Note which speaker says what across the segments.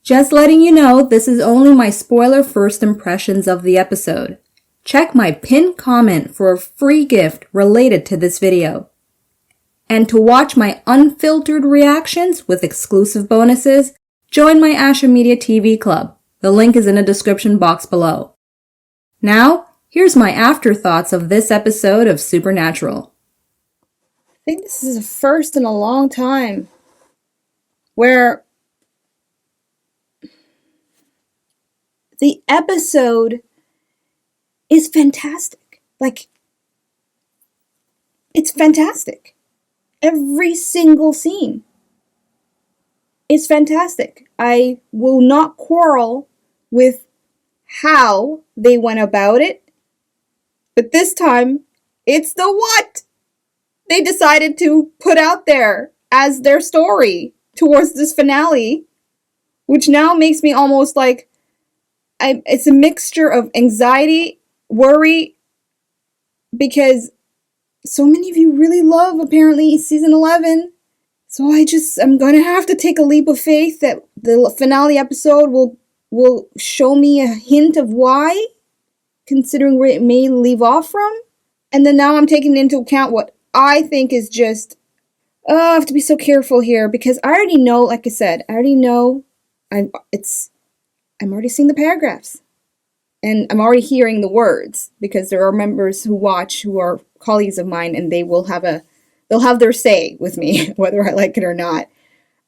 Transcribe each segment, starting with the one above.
Speaker 1: Just letting you know, this is only my spoiler first impressions of the episode. Check my pinned comment for a free gift related to this video. And to watch my unfiltered reactions with exclusive bonuses, join my Asha Media TV Club. The link is in the description box below. Now, here's my afterthoughts of this episode of Supernatural.
Speaker 2: I think this is a first in a long time where the episode is fantastic. Like, it's fantastic. Every single scene is fantastic. I will not quarrel with how they went about it, but this time, it's the what they decided to put out there as their story towards this finale, which now makes me almost like, it's a mixture of anxiety, worry, because so many of you really love, apparently, season 11. So I'm going to have to take a leap of faith that the finale episode will show me a hint of why, considering where it may leave off from. And then now I'm taking into account what I think is just, I have to be so careful here, because I already know, like I said, I'm already seeing the paragraphs, and I'm already hearing the words, because there are members who watch who are colleagues of mine, and they'll have their say with me, whether I like it or not.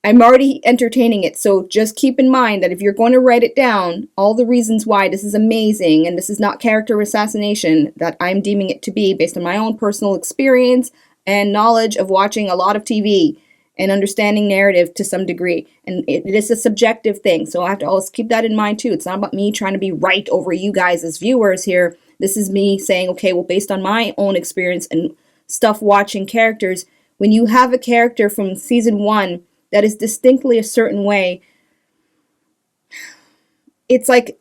Speaker 2: I'm already entertaining it, so just keep in mind that if you're going to write it down, all the reasons why this is amazing, and this is not character assassination that I'm deeming it to be based on my own personal experience and knowledge of watching a lot of TV, and understanding narrative to some degree. And it is a subjective thing, so I have to always keep that in mind too. It's not about me trying to be right over you guys as viewers here. This is me saying, okay, well, based on my own experience and stuff watching characters, when you have a character from season 1 that is distinctly a certain way, it's like,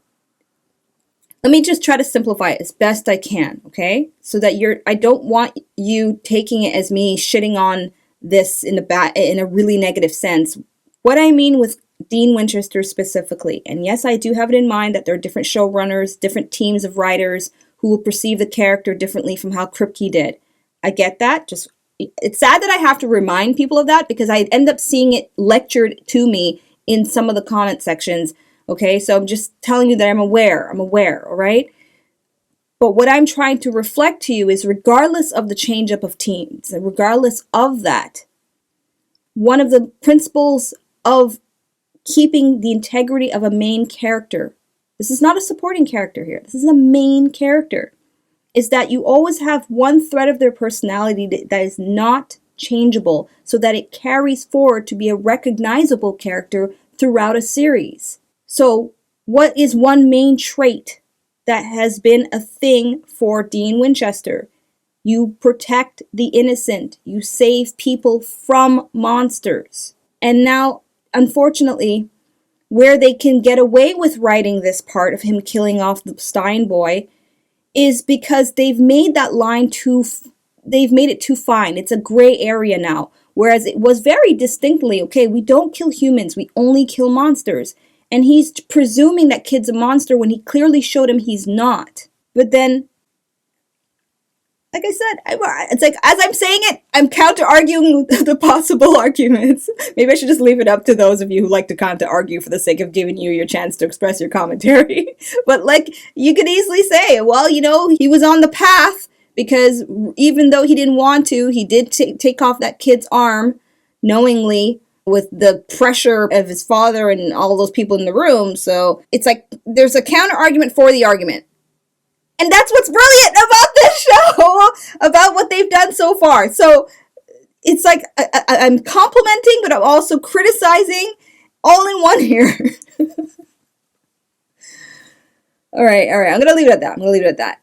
Speaker 2: let me just try to simplify it as best I can, okay? So that I don't want you taking it as me shitting on this in a really negative sense. What I mean with Dean Winchester specifically, and yes, I do have it in mind that there are different showrunners, different teams of writers who will perceive the character differently from how Kripke did. I get that. Just, it's sad that I have to remind people of that, because I end up seeing it lectured to me in some of the comment sections. Okay, so I'm just telling you that I'm aware, all right? But what I'm trying to reflect to you is, regardless of the change up of teams, and regardless of that, one of the principles of keeping the integrity of a main character, this is not a supporting character here, this is a main character, is that you always have one thread of their personality that is not changeable, so that it carries forward to be a recognizable character throughout a series. So what is one main trait that has been a thing for Dean Winchester? You protect the innocent. You save people from monsters. And now, unfortunately, where they can get away with writing this part of him killing off the Stynes boy is because they've made that line they've made it too fine. It's a gray area now. Whereas it was very distinctly, okay, we don't kill humans, we only kill monsters. And he's presuming that kid's a monster when he clearly showed him he's not. But then, like I said, it's like, as I'm saying it, I'm counter-arguing the possible arguments. Maybe I should just leave it up to those of you who like to counter-argue for the sake of giving you your chance to express your commentary. But like, you could easily say, well, he was on the path, because even though he didn't want to, he did take off that kid's arm knowingly, with the pressure of his father and all those people in the room. So it's like there's a counter argument for the argument. And that's what's brilliant about this show, about what they've done so far. So it's like I'm complimenting, but I'm also criticizing all in one here. All right. I'm going to leave it at that.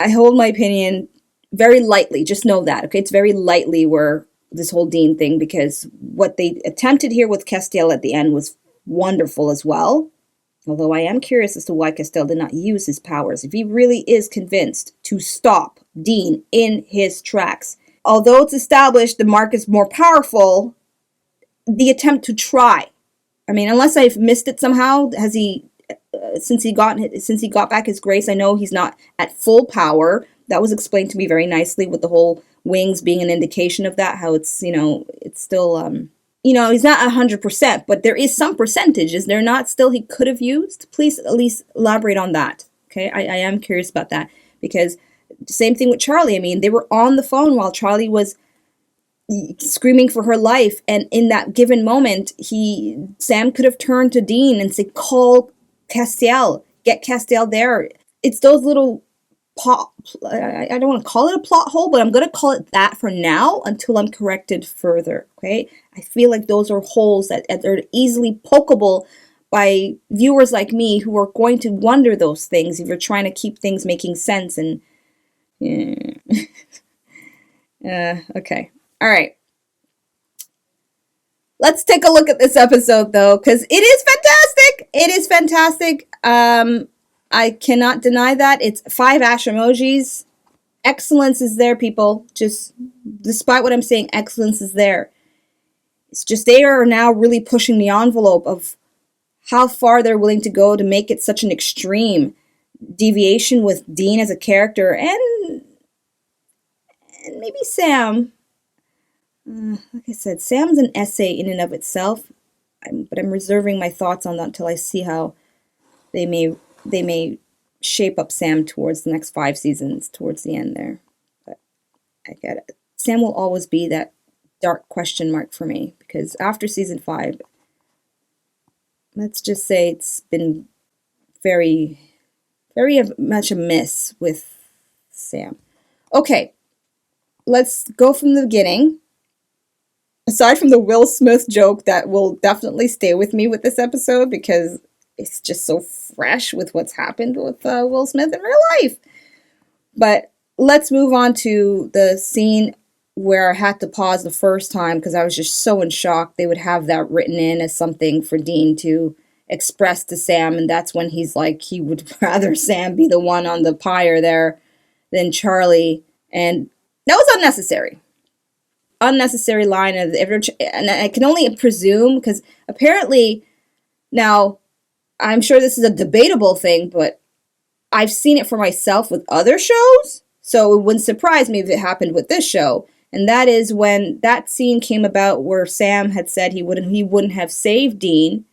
Speaker 2: I hold my opinion very lightly. Just know that, okay? It's very lightly where this whole Dean thing, because what they attempted here with Castile at the end was wonderful as well. Although I am curious as to why Castile did not use his powers, if he really is convinced to stop Dean in his tracks. Although it's established the Mark is more powerful, the attempt to try I mean, unless I've missed it somehow, has he, since he got back his grace, I know he's not at full power. That was explained to me very nicely with the whole wings being an indication of that, how it's, it's still, he's not 100%, but there is some percentage. Is there not still he could have used? Please at least elaborate on that. Okay, I am curious about that, because same thing with Charlie. I mean, they were on the phone while Charlie was screaming for her life, and in that given moment, Sam could have turned to Dean and said, "Call Castiel, get Castiel there." It's those little I don't want to call it a plot hole, but I'm going to call it that for now until I'm corrected further. Okay, I feel like those are holes that are easily pokeable by viewers like me who are going to wonder those things if you're trying to keep things making sense. And okay. All right. Let's take a look at this episode, though, because it is fantastic. It is fantastic. I cannot deny that. It's 5 Ashamojis. Excellence is there, people. Just, despite what I'm saying, excellence is there. It's just they are now really pushing the envelope of how far they're willing to go to make it such an extreme deviation with Dean as a character, and maybe Sam. Like I said, Sam's an essay in and of itself, but I'm reserving my thoughts on that until I see how they may shape up Sam towards the next 5 seasons, towards the end there. But I get it. Sam will always be that dark question mark for me, because after season 5, let's just say it's been very, very much a miss with Sam. Okay, let's go from the beginning. Aside from the Will Smith joke that will definitely stay with me with this episode, because it's just so fresh with what's happened with Will Smith in real life. But let's move on to the scene where I had to pause the first time because I was just so in shock. They would have that written in as something for Dean to express to Sam, and that's when he's like, he would rather Sam be the one on the pyre there than Charlie, and that was unnecessary. Unnecessary line of and I can only presume, because apparently, now I'm sure this is a debatable thing, but I've seen it for myself with other shows, so it wouldn't surprise me if it happened with this show. And that is when that scene came about where Sam had said he wouldn't have saved Dean.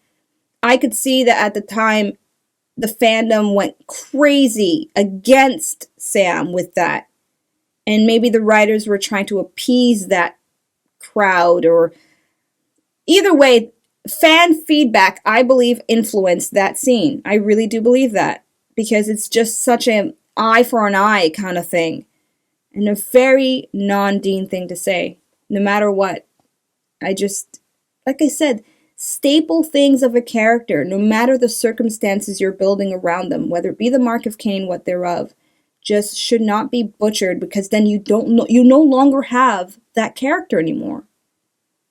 Speaker 2: I could see that at the time the fandom went crazy against Sam with that, and maybe the writers were trying to appease that crowd, or either way, fan feedback, I believe, influenced that scene. I really do believe that, because it's just such an eye for an eye kind of thing, and a very non-Dean thing to say, no matter what. I just, like I said, staple things of a character, no matter the circumstances you're building around them, whether it be the Mark of Cain, what thereof, just should not be butchered, because then you no longer have that character anymore.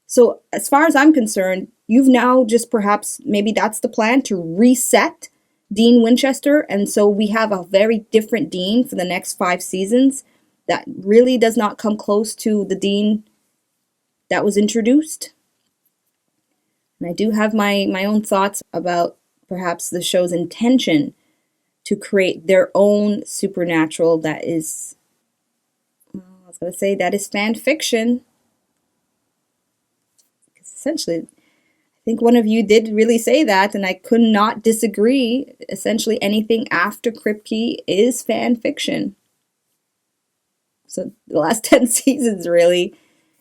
Speaker 2: So as far as I'm concerned, you've now just perhaps, maybe that's the plan, to reset Dean Winchester, and so we have a very different Dean for the next 5 seasons that really does not come close to the Dean that was introduced. And I do have my own thoughts about perhaps the show's intention to create their own supernatural that is, I was going to say, that is fan fiction. Essentially, I think one of you did really say that, and I could not disagree. Essentially, anything after Kripke is fan fiction. So the last 10 seasons, really,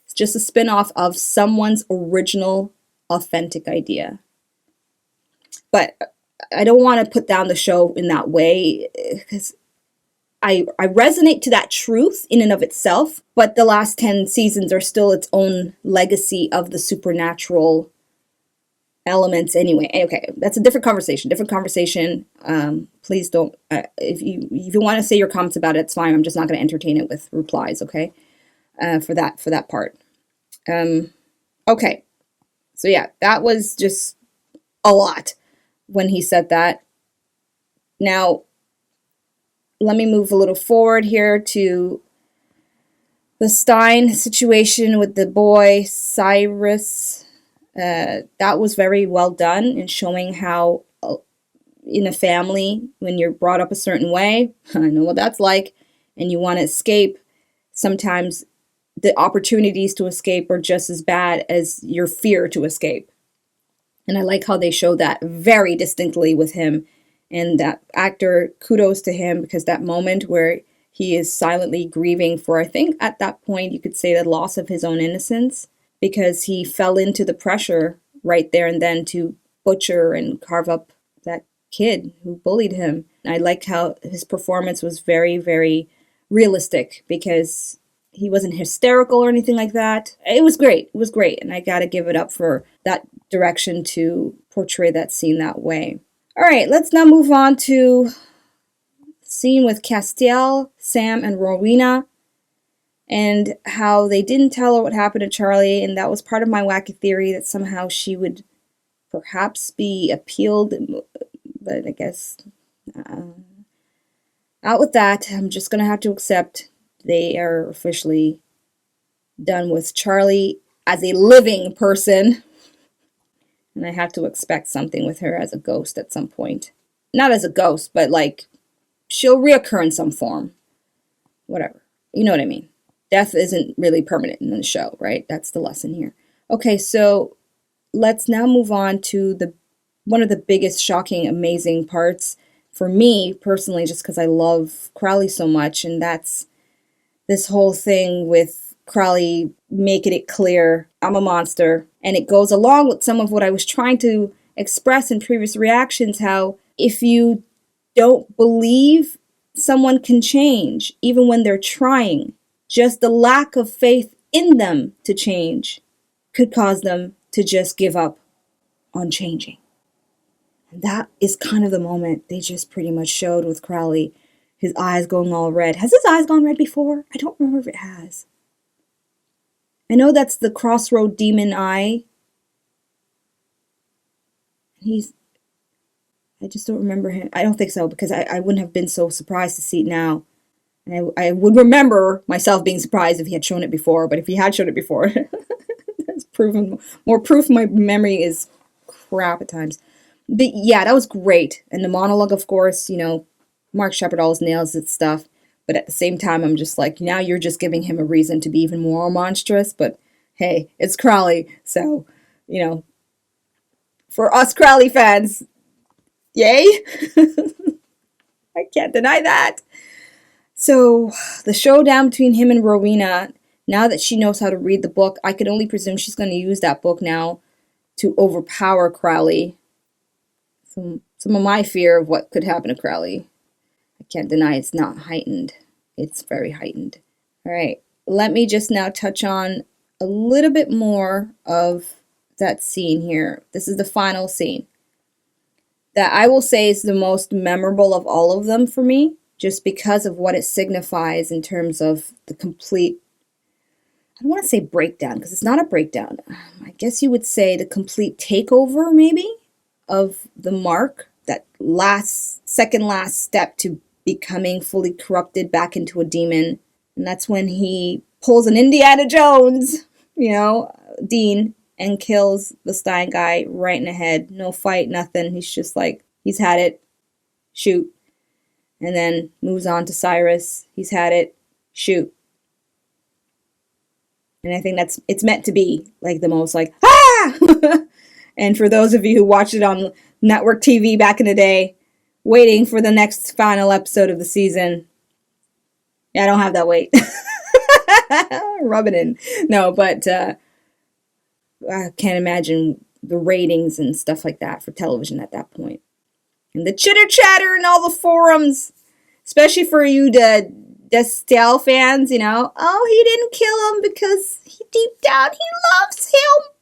Speaker 2: it's just a spin-off of someone's original, authentic idea. But I don't want to put down the show in that way, because I resonate to that truth in and of itself, but the last 10 seasons are still its own legacy of the supernatural elements anyway. Okay, that's a different conversation. Please don't, if you want to say your comments about it, it's fine. I'm just not going to entertain it with replies, okay, for that part. Okay, so yeah, that was just a lot when he said that. Now, let me move a little forward here to the Stynes situation with the boy, Cyrus. That was very well done in showing how in a family, when you're brought up a certain way, I know what that's like, and you want to escape, sometimes the opportunities to escape are just as bad as your fear to escape. And I like how they show that very distinctly with him. And that actor, kudos to him, because that moment where he is silently grieving for, I think at that point you could say, the loss of his own innocence, because he fell into the pressure right there and then to butcher and carve up that kid who bullied him. I like how his performance was very, very realistic, because he wasn't hysterical or anything like that. It was great. It was great. And I got to give it up for that direction to portray that scene that way. All right, let's now move on to scene with Castiel, Sam, and Rowena, and how they didn't tell her what happened to Charlie, and that was part of my wacky theory that somehow she would perhaps be appealed, but I guess out with that. I'm just going to have to accept they are officially done with Charlie as a living person, and I have to expect something with her as a ghost at some point. Not as a ghost, but like she'll reoccur in some form. Whatever. You know what I mean. Death isn't really permanent in the show, right? That's the lesson here. Okay, so let's now move on to one of the biggest, shocking, amazing parts for me personally, just because I love Crowley so much, and that's this whole thing with Crowley making it clear I'm a monster. And it goes along with some of what I was trying to express in previous reactions, how if you don't believe someone can change, even when they're trying, just the lack of faith in them to change could cause them to just give up on changing. And that is kind of the moment they just pretty much showed with Crowley. His eyes going all red. Has his eyes gone red before? I don't remember if it has. I know that's the crossroad demon eye. I just don't remember him. I don't think so, because I wouldn't have been so surprised to see it now. And I would remember myself being surprised if he had shown it before, but if he had shown it before, that's proven more proof my memory is crap at times. But yeah, that was great. And the monologue, of course, Mark Shepard always nails its stuff. But at the same time, I'm just like, now you're just giving him a reason to be even more monstrous. But hey, it's Crowley. So, for us Crowley fans, yay. I can't deny that. So the showdown between him and Rowena, now that she knows how to read the book, I could only presume she's going to use that book now to overpower Crowley. Some of my fear of what could happen to Crowley, I can't deny it's not heightened. It's very heightened. All right, let me just now touch on a little bit more of that scene here. This is the final scene that I will say is the most memorable of all of them for me, just because of what it signifies in terms of the complete, I don't want to say breakdown, because it's not a breakdown. I guess you would say the complete takeover, maybe, of the Mark, that second last step to becoming fully corrupted back into a demon. And that's when he pulls an Indiana Jones, Dean, and kills the Stynes guy right in the head. No fight, nothing. He's just like, he's had it, shoot. And then moves on to Cyrus. He's had it, shoot. And I think it's meant to be like the most like, ah! And for those of you who watched it on network TV back in the day, waiting for the next final episode of the season, yeah, I don't have that wait. Rub it in. No, but I can't imagine the ratings and stuff like that for television at that point. And the chitter chatter in all the forums, especially for you Destel fans, oh, he didn't kill him because deep down he loves him.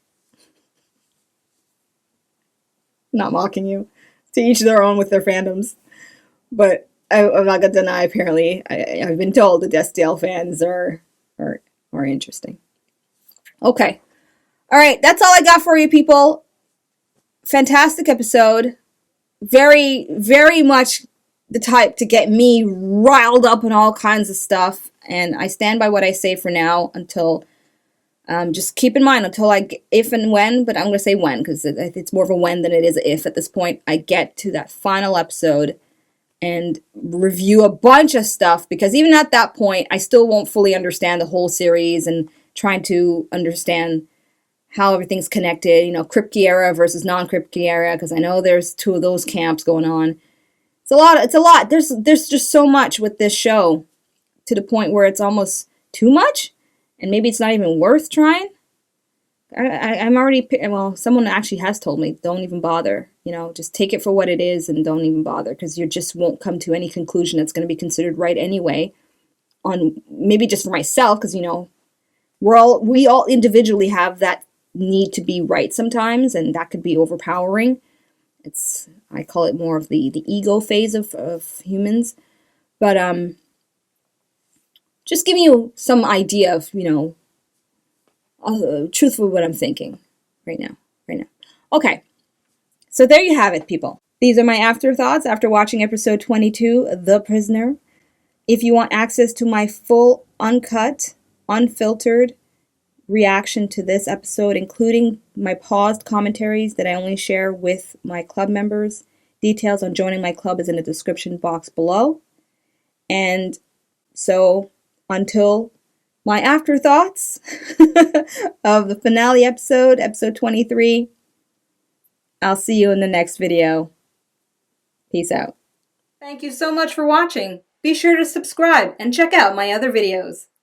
Speaker 2: Not mocking you. To each their own with their fandoms. But I'm not going to deny, apparently, I've been told the Destel fans are interesting. Okay. All right, that's all I got for you, people. Fantastic episode. Very, very much the type to get me riled up in all kinds of stuff. And I stand by what I say for now until Just keep in mind until if and when, but I'm going to say when, because it's more of a when than it is a if at this point, I get to that final episode and review a bunch of stuff, because even at that point, I still won't fully understand the whole series and trying to understand how everything's connected, you know, Kripke era versus non-Kripke era, because I know there's two of those camps going on. It's a lot. There's just so much with this show, to the point where it's almost too much, and maybe it's not even worth trying. I'm already, well, someone actually has told me, don't even bother, you know, just take it for what it is and don't even bother, because you just won't come to any conclusion that's going to be considered right anyway, on maybe just for myself, because, you know, we all individually have that need to be right sometimes, and that could be overpowering. I call it more of the ego phase of humans, but just giving you some idea of, you know, truthfully what I'm thinking right now. Okay, so there you have it, people. These are my afterthoughts after watching episode 22, The Prisoner. If you want access to my full, uncut, unfiltered reaction to this episode, including my paused commentaries that I only share with my club members, details on joining my club is in the description box below. And so, until my afterthoughts of the finale episode, episode 23, I'll see you in the next video. Peace out. Thank you so much for watching. Be sure to subscribe and check out my other videos.